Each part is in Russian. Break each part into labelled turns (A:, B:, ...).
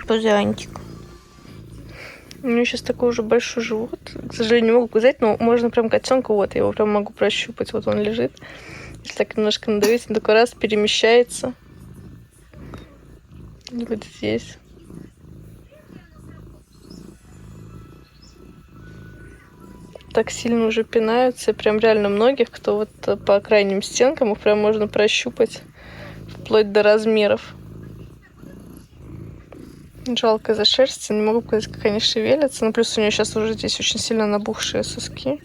A: Пузянчик. У меня сейчас такой уже большой живот. К сожалению, не могу показать, но можно прям котенка, вот, я его прям могу прощупать. Вот он лежит. Если так немножко надавить, он такой раз перемещается. Вот здесь. Так сильно уже пинаются. Прям реально многих, кто вот по крайним стенкам, их прям можно прощупать. Вплоть до размеров. Жалко из-за шерсти. Не могу показать, как они шевелятся. Но плюс у нее сейчас уже здесь очень сильно набухшие соски.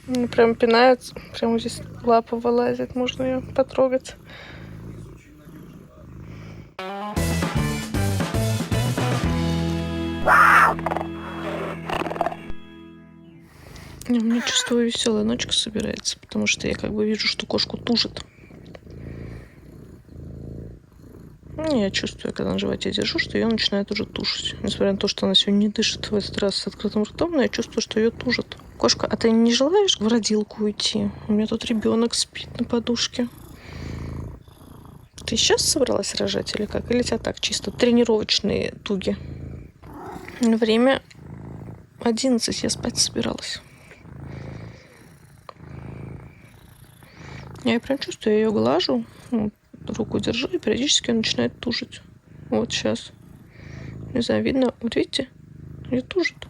A: Они прям пинаются. Прям здесь лапа вылазит. Можно ее потрогать. У меня, чувствую, веселая ночка собирается, потому что я как бы вижу, что кошку тужит. Я чувствую, когда на животе держу, что ее начинает уже тушить. Несмотря на то, что она сегодня не дышит в этот раз с открытым ртом, но я чувствую, что ее тужит. Кошка, а ты не желаешь в родилку уйти? У меня тут ребенок спит на подушке. Ты сейчас собралась рожать или как? Или тебя так чисто тренировочные туги? Время 11, я спать собиралась. Я прям чувствую, я ее глажу, руку держу, и периодически она начинает тужить. Вот сейчас. Не знаю, видно, вот видите, ее тужит.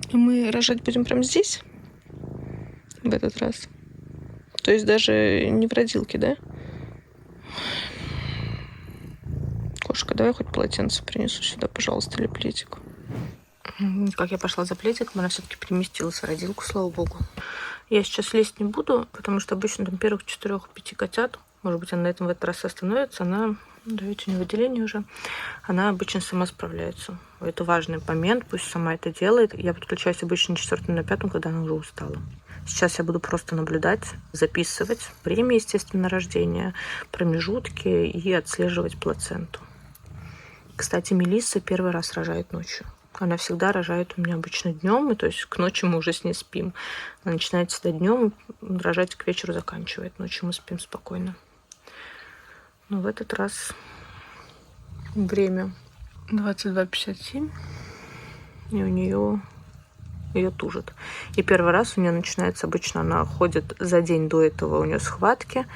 A: И мы рожать будем прямо здесь, в этот раз. То есть даже не в родилке, да? Кошка, давай хоть полотенце принесу сюда, пожалуйста, или пледик. Как я пошла за пледиком, она все-таки переместилась в родилку, слава богу. Я сейчас лезть не буду, потому что обычно там первых 4-5 котят, может быть, она на этом в этот раз остановится, она, да, ведь у нее выделение уже, она обычно сама справляется. Это важный момент, пусть сама это делает. Я подключаюсь обычно на 4-м, на 5-м, когда она уже устала. Сейчас я буду просто наблюдать, записывать время, естественно, рождения, промежутки и отслеживать плаценту. Кстати, Мелисса первый раз рожает ночью. Она всегда рожает у меня обычно днем, и то есть к ночи мы уже с ней спим. Она начинает всегда днем, рожать к вечеру заканчивает. Ночью мы спим спокойно. Но в этот раз время 22:57, и у нее ее тужит. И первый раз у нее начинается, обычно она ходит за день до этого, у нее схватки,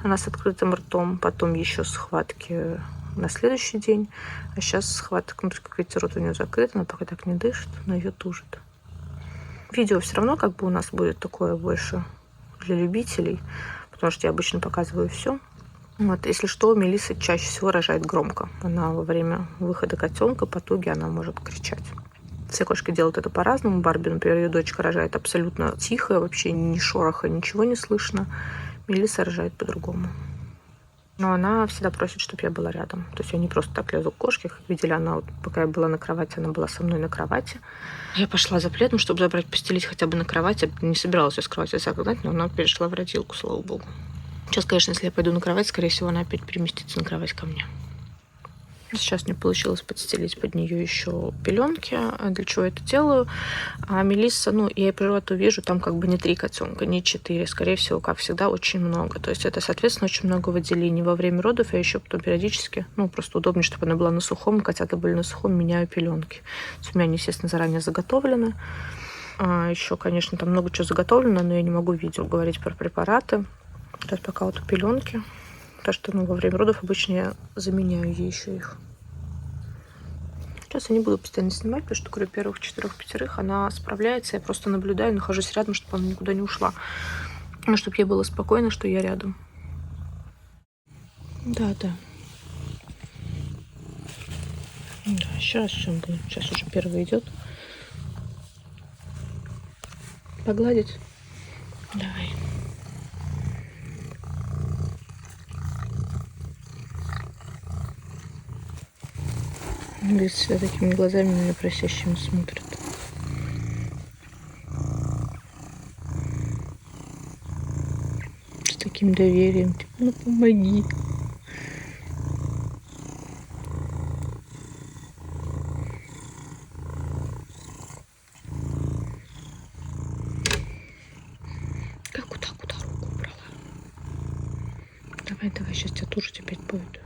A: она с открытым ртом, потом еще схватки на следующий день, а сейчас схваток, ну, как видите, рот у нее закрыт, она пока так не дышит, но ее тужит. Видео все равно как бы у нас будет такое больше для любителей, потому что я обычно показываю все. Вот, если что, Мелисса чаще всего рожает громко. Она во время выхода котенка по туге она может кричать. Все кошки делают это по-разному. Барби, например, ее дочка рожает абсолютно тихо, вообще ни шороха, ничего не слышно. Мелисса рожает по-другому. Но она всегда просит, чтобы я была рядом. То есть я не просто так лезу к кошке. Как видели, она вот, пока я была на кровати, она была со мной на кровати. Я пошла за пледом, чтобы забрать, постелить хотя бы на кровати. Я не собиралась ее с кровати загнать, но она перешла в родилку, слава богу. Сейчас, конечно, если я пойду на кровать, скорее всего, она опять переместится на кровать ко мне. Сейчас мне получилось подстелить под нее еще пеленки. Для чего я это делаю? А Мелисса, ну, я по животу вижу, там как бы не 3 котенка, не 4. Скорее всего, как всегда, очень много. То есть это, соответственно, очень много выделений. Во время родов я еще потом периодически, ну, просто удобнее, чтобы она была на сухом, котята были на сухом, меняю пеленки. У меня они, естественно, заранее заготовлены. Еще, конечно, там много чего заготовлено, но я не могу в видео говорить про препараты. Сейчас пока вот пеленки. Потому что, ну, во время родов обычно я заменяю ей еще их. Сейчас я не буду постоянно снимать, потому что, говорю, первых 4-5 она справляется. Я просто наблюдаю, нахожусь рядом, чтобы она никуда не ушла. Ну, чтобы ей было спокойно, что я рядом. Да. Да, сейчас все будет. Сейчас уже первый идет. Погладить? Давай. Говорит, всегда такими глазами на меня просящими смотрят. С таким доверием. Типа, ну помоги. Ай, давай, сейчас тебя тушить опять будет.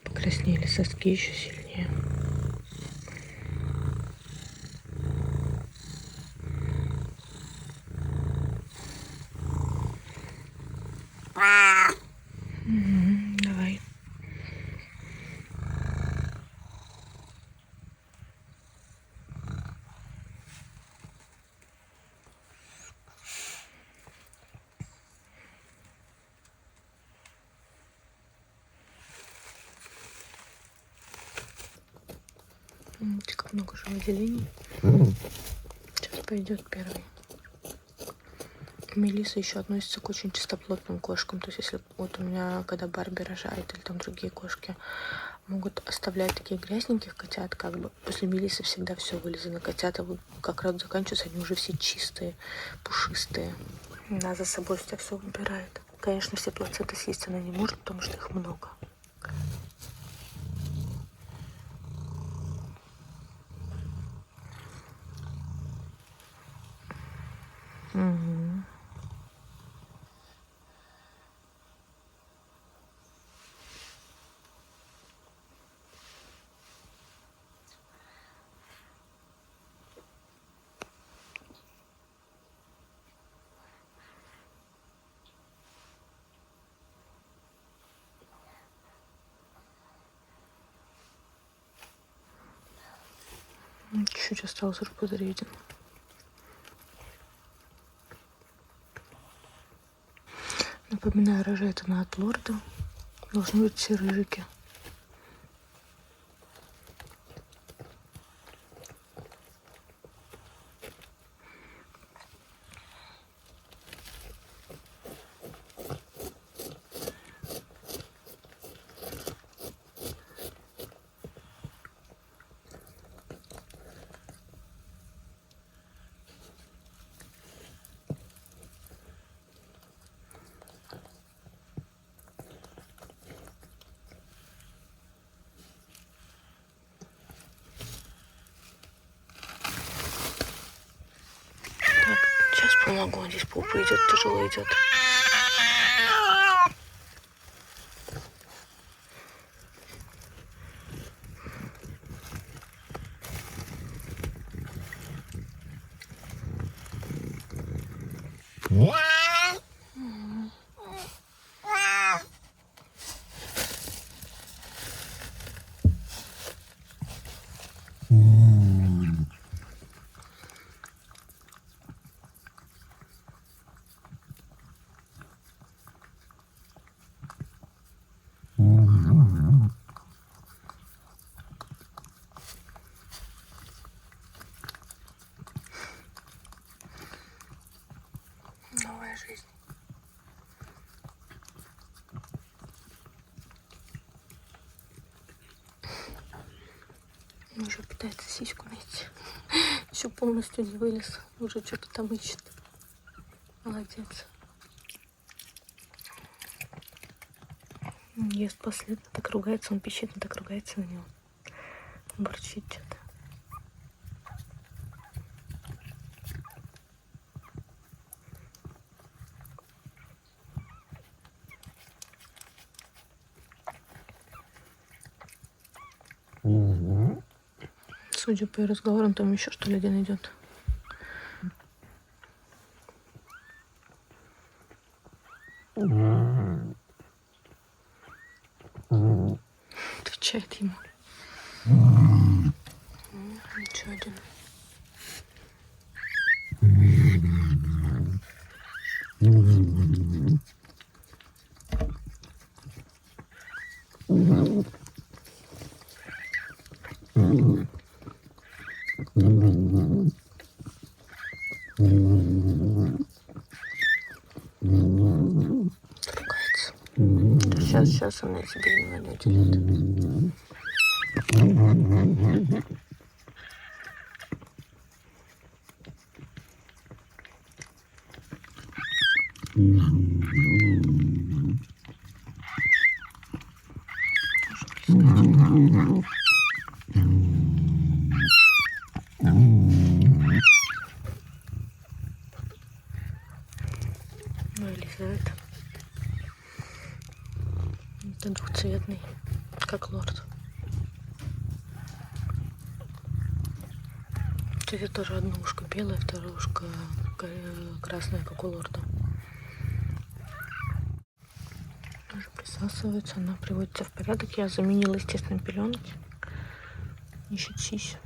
A: Покраснели соски еще сильнее. Давай. Видите, как много же выделений. Сейчас пойдет первый. Мелисса еще относится к очень чистоплотным кошкам. То есть, если вот у меня, когда Барби рожает, или там другие кошки могут оставлять таких грязненьких котят, как бы после Мелиссы всегда все вылизано. Котята, вот как раз заканчиваются, они уже все чистые, пушистые. Она за собой все убирает. Конечно, все плаценты съесть она не может, потому что их много. Угу. Чуть-чуть осталось пузырь виден. Напоминаю, рожает она от лорда. Должны быть все рыжики. Сейчас помогу, здесь пупа идет, тяжело идет. Новая жизнь. Уже пытается сиську найти. Еще полностью не вылез. Уже что-то там ищет. Молодец. Ест последний, так ругается, он пищит, он так ругается на него. Борчит что-то. Судя по разговорам, там еще что ли один идет. Отвечает ему. Еще один. Сейчас она тебе внимание уделит. Вылезает. Это двухцветный, как лорд. Кстати, тоже одно ушко белое, второе ушко красное, как у лорда. Тоже присасывается, она приводится в порядок. Я заменила, естественно, пеленки. Ищет сись.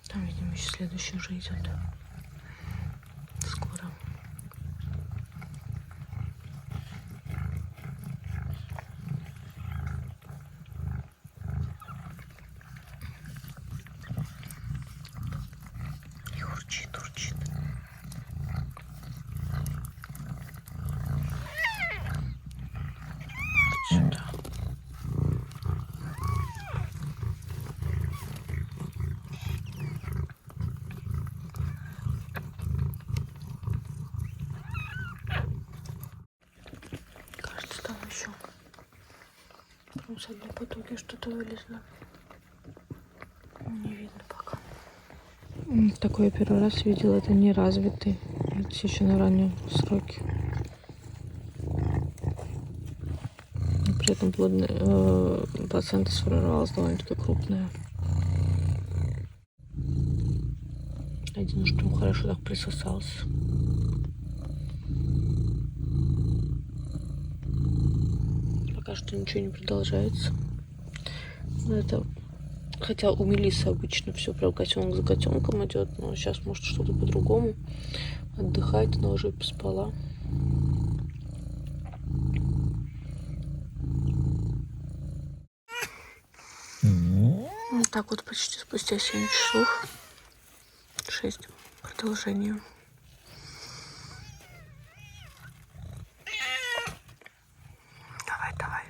A: Там, видимо, еще следующий уже идет. Скоро. И урчит, урчит. Сюда. Кажется, там еще прям с одной потоки что-то вылезло. Не видно пока. Такой я первый раз видела, это не развитый. Это еще на раннем сроке. При этом плацента сформировалась довольно-таки крупная. Один, что хорошо так присосался. Пока что ничего не продолжается. Но это... Хотя у Мелиссы обычно все прям котенок за котенком идет, но сейчас может что-то по-другому. Отдыхать, она уже поспала. Вот так вот почти спустя 7 часов. 6 продолжение. Давай, давай.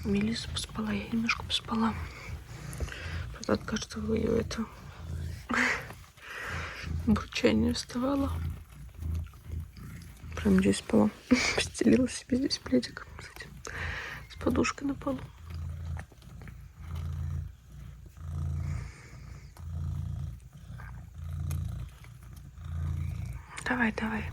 A: Мелисса поспала, я немножко поспала. Правда, кажется, ее это бурчание вставало. Прям здесь спала. Постелила себе здесь пледик с подушкой на полу. Давай, давай.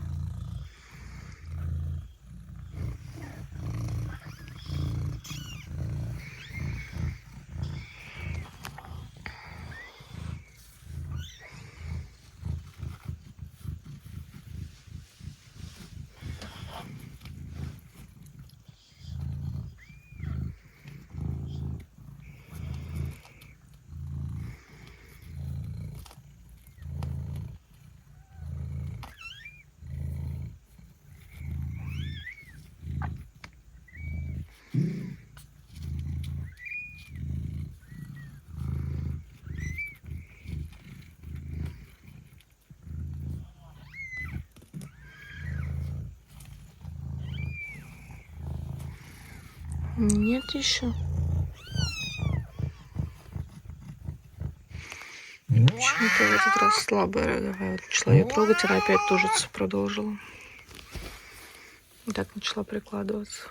A: Нет еще. Почему-то в этот раз слабая роговая. Вот начала ее трогать, она опять тужиться продолжила. И так начала прикладываться.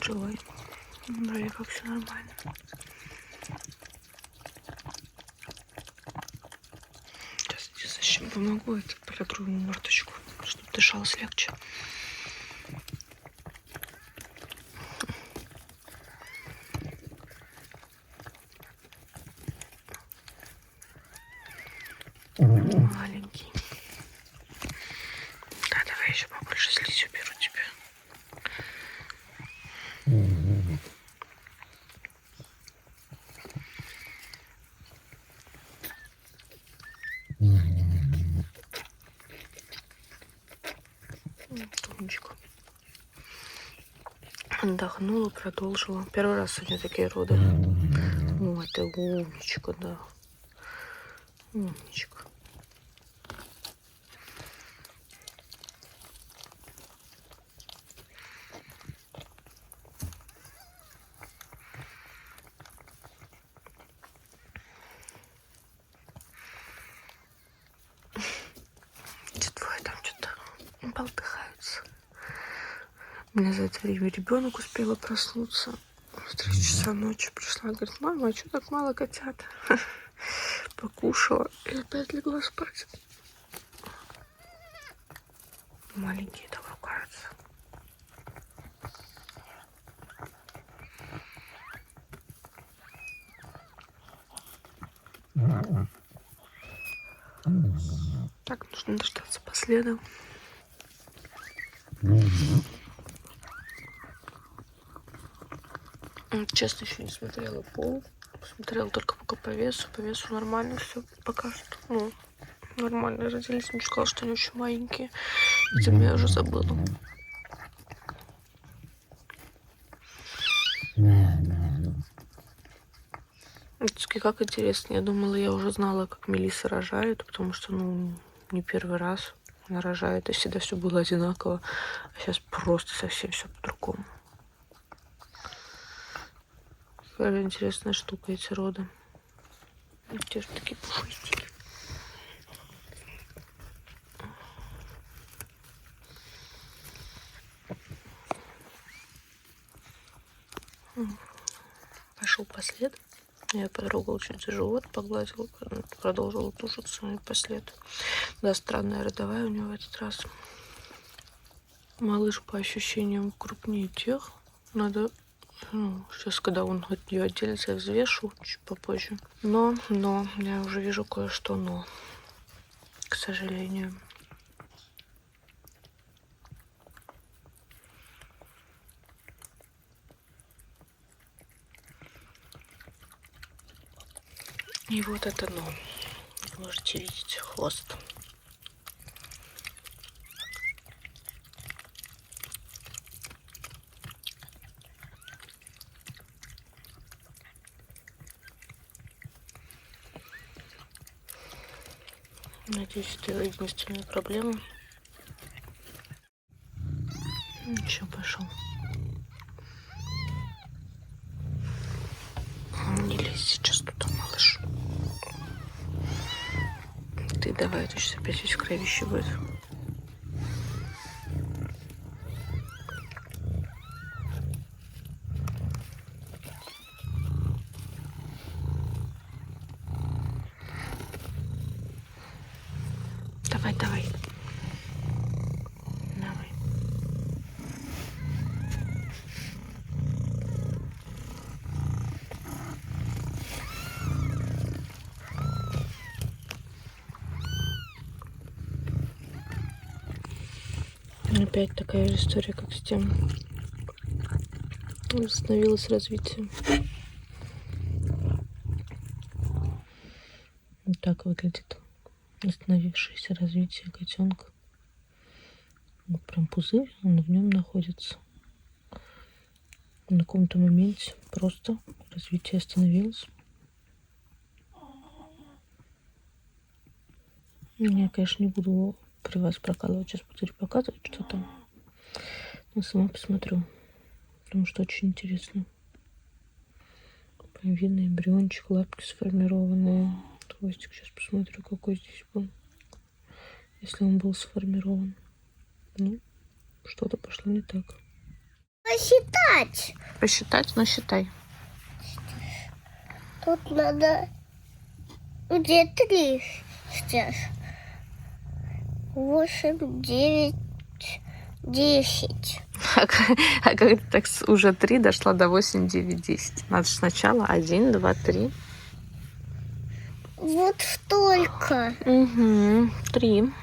A: Живой. Вроде как все нормально. Сейчас зачем помогу, это протру ему мордочку, чтобы дышалось легче. Маленький. Да, давай еще побольше слизь уберу тебе. умничка. Отдохнула, продолжила. Первый раз сегодня такие роды. О, ты умничка, да. Умничка. Двое там что-то болтыхаются. У меня за это время ребенок успела проснуться. В 3 часа ночи пришла, говорит: мама, а что так мало котят? Покушала и опять легла спать. Маленькие там ругаются. Так, нужно дождаться последа. Честно, еще не смотрела пол. Смотрела только пока по весу. По весу нормально все пока что. Ну, нормально родились. Мне сказала, что они очень маленькие. Видимо, я уже забыла. Как интересно. Я думала, я уже знала, как Мелисса рожает, потому что, ну, не первый раз она рожает, и всегда все было одинаково. А сейчас просто совсем все по-другому. Какая интересная штука эти роды. Те же такие пушистики. Пошел послед. Я потрогала чуть за живот, погладила, продолжила тушиться и послед. Да, странная родовая у него в этот раз. Малыш по ощущениям крупнее тех. Надо, ну, сейчас, когда он от нее отделится, я взвешу чуть попозже. Но, я уже вижу кое-что, но, к сожалению. И вот это но. Можете видеть хвост. Надеюсь, это единственная проблема. Еще пошел. Не лезь сейчас туда, малыш. Ты давай, это сейчас опять весь кровище будет. Давай. Давай. Опять такая же история, как с тем. Остановилось развитие. Вот так выглядит остановившееся развитие котенка. Вот прям пузырь, он в нем находится. На каком-то моменте просто развитие остановилось. Я, конечно, не буду при вас прокалывать сейчас пузырь, показывать, что там. Но сама посмотрю, потому что очень интересно. Прям видно эмбриончик, лапки сформированные. Хвостик, сейчас посмотрю, какой здесь был. Если он был сформирован. Ну, что-то пошло не так.
B: Посчитать.
A: Посчитать? Ну, считай.
B: Тут надо... Где 3 сейчас? 8, 9, 10.
A: А когда ты так уже 3 дошла до 8, 9, 10? Надо же сначала 1, 2, 3.
B: Вот столько.
A: Угу, 3.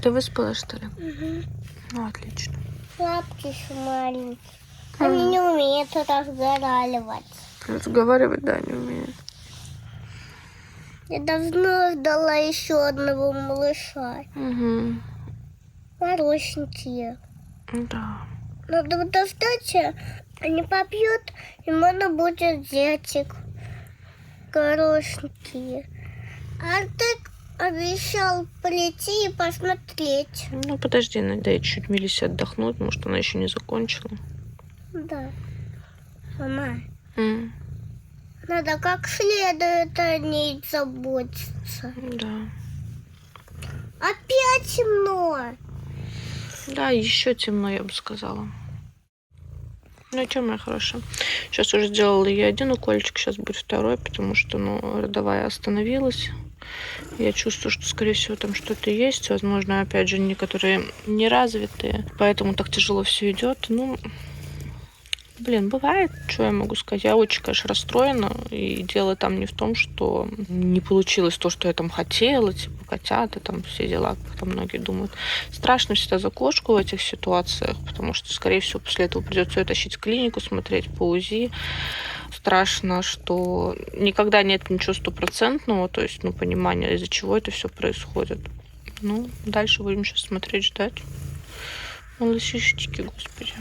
A: Ты выспалась, что ли?
B: Угу.
A: Ну, отлично.
B: Лапки еще маленькие. Они не умеют разговаривать.
A: Разговаривать, да, не умеют.
B: Я давно ждала еще одного малыша.
A: Угу.
B: хорошенькие.
A: Да.
B: Надо достать, они попьют, и можно будет зятик. Хорошенькие. А ты обещал прийти и посмотреть.
A: Ну, подожди, дай чуть Мелиссе отдохнуть, может, она еще не закончила.
B: Да. Мама,
A: М,
B: надо как следует о ней заботиться.
A: Да.
B: Опять темно.
A: Да, еще темно, я бы сказала. Ну, что, моя хорошая. Сейчас уже сделала ей один укольчик, сейчас будет второй, потому что, родовая остановилась. Я чувствую, что, скорее всего, там что-то есть. Возможно, опять же, некоторые неразвитые. Поэтому так тяжело все идет. Ну, блин, бывает, что я могу сказать. Я очень, конечно, расстроена. И дело там не в том, что не получилось то, что я там хотела, типа котята, там все дела, как там многие думают. Страшно всегда за кошку в этих ситуациях, потому что, скорее всего, после этого придется ее тащить в клинику, смотреть по УЗИ. Страшно, что никогда нет ничего стопроцентного, то есть, понимания, из-за чего это все происходит. Ну, дальше будем сейчас смотреть, ждать. Малышечки, господи.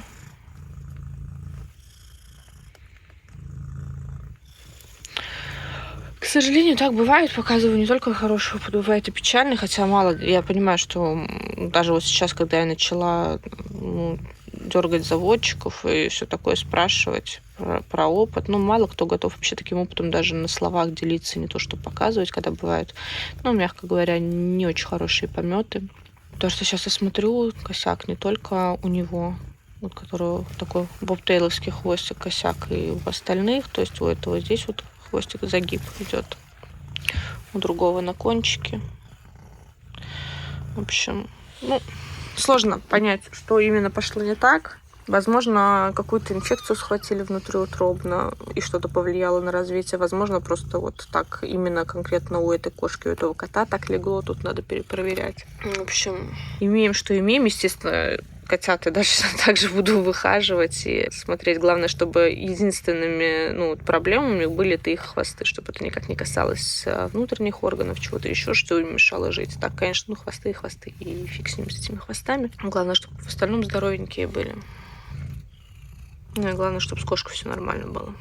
A: К сожалению, так бывает. Показываю не только хороший опыт, бывает и печальный, хотя мало. Я понимаю, что даже вот сейчас, когда я начала дергать заводчиков и все такое спрашивать про опыт, мало кто готов вообще таким опытом даже на словах делиться, не то что показывать, когда бывают, мягко говоря, не очень хорошие пометы. Потому что сейчас я смотрю, косяк не только у него, вот которого такой бобтейловский хвостик, косяк и у остальных, то есть у этого здесь вот хвостик загиб идет, у другого на кончике. В общем, сложно понять, что именно пошло не так. Возможно, какую-то инфекцию схватили внутриутробно и что-то повлияло на развитие. Возможно, просто вот так именно конкретно у этой кошки, у этого кота так легло. Тут надо перепроверять. В общем, имеем, что имеем. Естественно, котят я дальше также буду выхаживать и смотреть. Главное, чтобы единственными проблемами были это их хвосты, чтобы это никак не касалось внутренних органов, чего-то еще, что им мешало жить. Так, конечно, хвосты, и фиг с ними, с этими хвостами. Главное, чтобы в остальном здоровенькие были. Ну и главное, чтобы с кошкой все нормально было.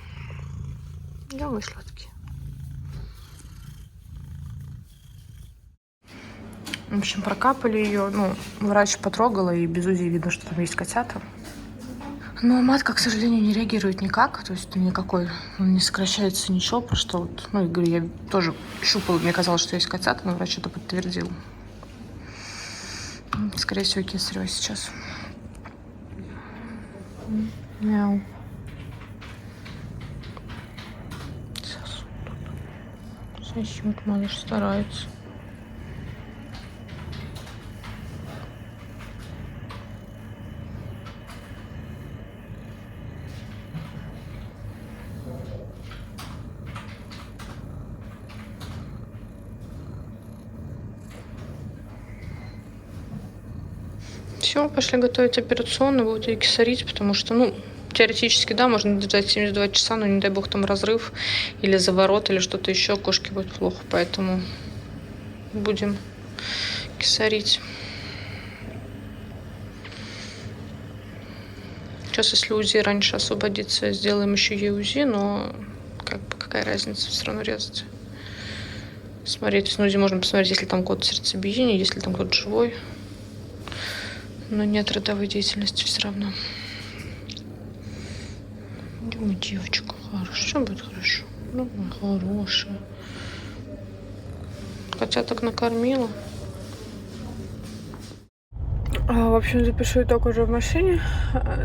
A: Да, мои сладкие. В общем, прокапали ее. Врач потрогала, и без УЗИ видно, что там есть котята. Но матка, к сожалению, не реагирует никак. То есть никакой, не сокращается ничего. Просто вот, я говорю, я тоже щупала, мне казалось, что есть котята, но врач это подтвердил. Скорее всего, кесарево сейчас. Мяу. Сосет, малыш старается. Все, пошли готовить операционную, будут ее кесарить, потому что, теоретически, да, можно ждать 72 часа, но не дай бог там разрыв или заворот, или что-то еще, кошке будет плохо, поэтому будем кесарить. Сейчас, если УЗИ раньше освободится, сделаем еще ей УЗИ, но какая разница, все равно резать. Смотреть, то есть на УЗИ можно посмотреть, если там код сердцебиения, если там код живой. Но нет родовой деятельности все равно. Ой, девочка, хорошо, все будет хорошо. Хорошая. Котяток накормила. В общем, запишу итог уже в машине.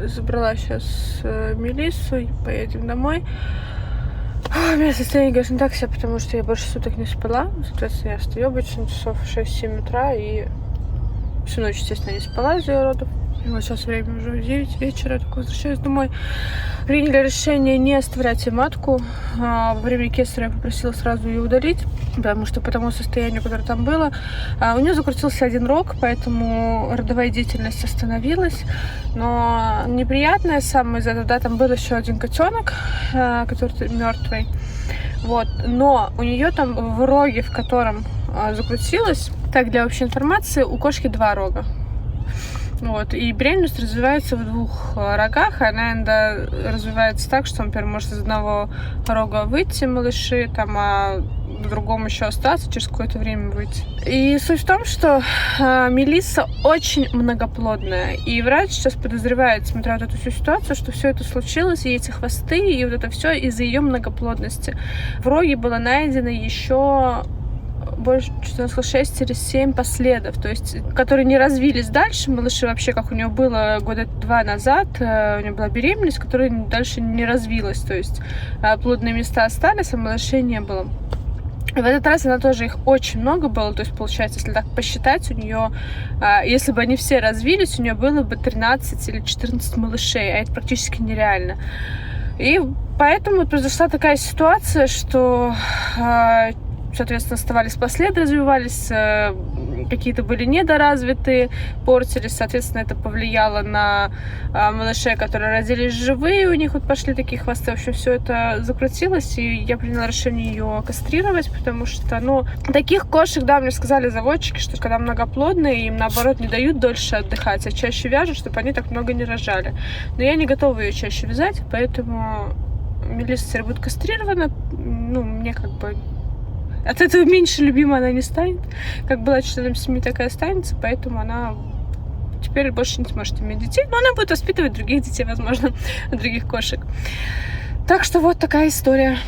A: Забрала сейчас Мелиссу и поедем домой. У меня состояние, конечно, так себе, потому что я больше суток не спала. Соответственно, я встаю обычно часов в 6-7 утра и всю ночь, естественно, не спала из-за родов. И вот сейчас время уже 9 вечера, я только возвращаюсь домой. Приняли решение не оставлять ей матку. Во время кесаря я попросила сразу ее удалить, потому что по тому состоянию, которое там было, у нее закрутился один рог, поэтому родовая деятельность остановилась. Но неприятное самое из этого, там был еще один котенок, который мертвый. Вот. Но у нее там в роге, в котором закрутилась, так, для общей информации, у кошки 2 рога. Вот. И беременность развивается в 2 рогах. Она иногда развивается так, что, например, может из одного рога выйти малыши, там, а в другом еще остаться, через какое-то время выйти. И суть в том, что Мелисса очень многоплодная. И врач сейчас подозревает, смотря вот эту всю ситуацию, что все это случилось, и эти хвосты, и вот это все из-за ее многоплодности. В роге было найдено еще больше, что я сказала, 6 или 7 последов, то есть, которые не развились дальше. Малыши вообще, как у нее было 2 года назад, у нее была беременность, которая дальше не развилась, то есть плодные места остались, а малышей не было. В этот раз она тоже, их очень много было, то есть, получается, если так посчитать, у нее, если бы они все развились, у нее было бы 13 или 14 малышей, а это практически нереально. И поэтому произошла такая ситуация, что, соответственно, оставались последы, развивались, какие-то были недоразвитые, портились, соответственно, это повлияло на малышей, которые родились живые, у них вот пошли такие хвосты, в общем, все это закрутилось, и я приняла решение ее кастрировать, потому что, ну, таких кошек, да, мне сказали заводчики, что когда многоплодные, им, наоборот, не дают дольше отдыхать, а чаще вяжут, чтобы они так много не рожали. Но я не готова ее чаще вязать, поэтому Мелисса теперь будет кастрирована, ну, мне как бы от этого меньше любимой она не станет. Как была членом семьи, так и останется. Поэтому она теперь больше не сможет иметь детей. Но она будет воспитывать других детей, возможно, других кошек. Так что вот такая история.